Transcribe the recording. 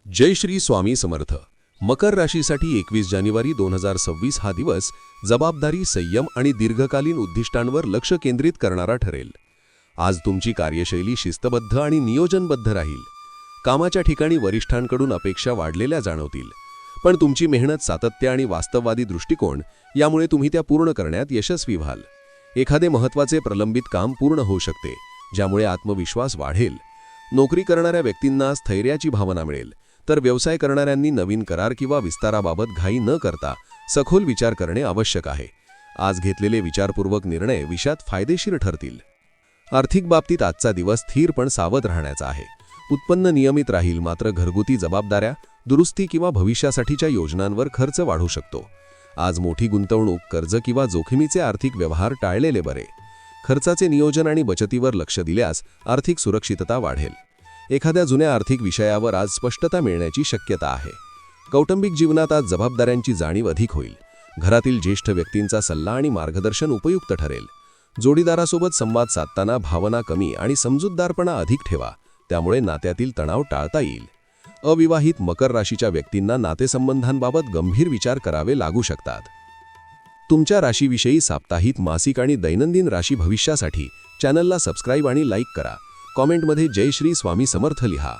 जय श्री स्वामी समर्थ. मकर राशीसाठी 21 जानेवारी 2026 हा दिवस जबाबदारी, संयम आणि दीर्घकालीन उद्दिष्टांवर लक्ष केंद्रित करणारा ठरेल. आज तुमची कार्यशैली शिस्तबद्ध आणि नियोजनबद्ध राहील. कामाच्या ठिकाणी वरिष्ठांकडून अपेक्षा वाढलेल्या जाणवतील, पण तुमची मेहनत, सातत्य आणि वास्तववादी दृष्टिकोन यामुळे तुम्ही त्या पूर्ण करण्यात यशस्वी व्हाल. एखादे महत्त्वाचे प्रलंबित काम पूर्ण होऊ शकते, ज्यामुळे आत्मविश्वास वाढेल. नोकरी करणाऱ्या व्यक्तींना स्थैर्याची भावना मिळेल, तर व्यवसाय करणाऱ्यांनी नवीन करार किंवा विस्ताराबाबत घाई न करता सखोल विचार करणे आवश्यक आहे. आज घेतलेले विचारपूर्वक निर्णय विषयात फायदेशीर ठरतील. आर्थिक बाबतीत आजचा दिवस स्थिर पण सावध राहण्याचा आहे. उत्पन्न नियमित राहील, मात्र घरगुती जबाबदाऱ्या, दुरुस्ती किंवा भविष्यासाठीच्या योजनांवर खर्च वाढू शकतो. आज मोठी गुंतवणूक, कर्ज किंवा जोखमीचे आर्थिक व्यवहार टाळलेले बरे. खर्चाचे नियोजन आणि बचतीवर लक्ष दिल्यास आर्थिक सुरक्षितता वाढेल. एखाद्या जुन्या आर्थिक विषयावर आज स्पष्टता मिळण्याची शक्यता आहे. कौटुंबिक जीवनात आज जबाबदाऱ्यांची जाणीव अधिक होईल. घरातील ज्येष्ठ व्यक्तींचा सल्ला आणि मार्गदर्शन उपयुक्त ठरेल. जोडीदारासोबत संवाद साधताना भावना कमी आणि समजूतदारपणा अधिक ठेवा, त्यामुळे नात्यातील तणाव टाळता येईल. अविवाहित मकर राशीच्या व्यक्तींना नातेसंबंधांबाबत गंभीर विचार करावे लागू शकतात. तुमच्या राशीविषयी साप्ताहिक, मासिक आणि दैनंदिन राशी भविष्यासाठी चॅनलला सबस्क्राईब आणि लाईक करा. कॉमेंटमध्ये जय श्री स्वामी समर्थ लिहा.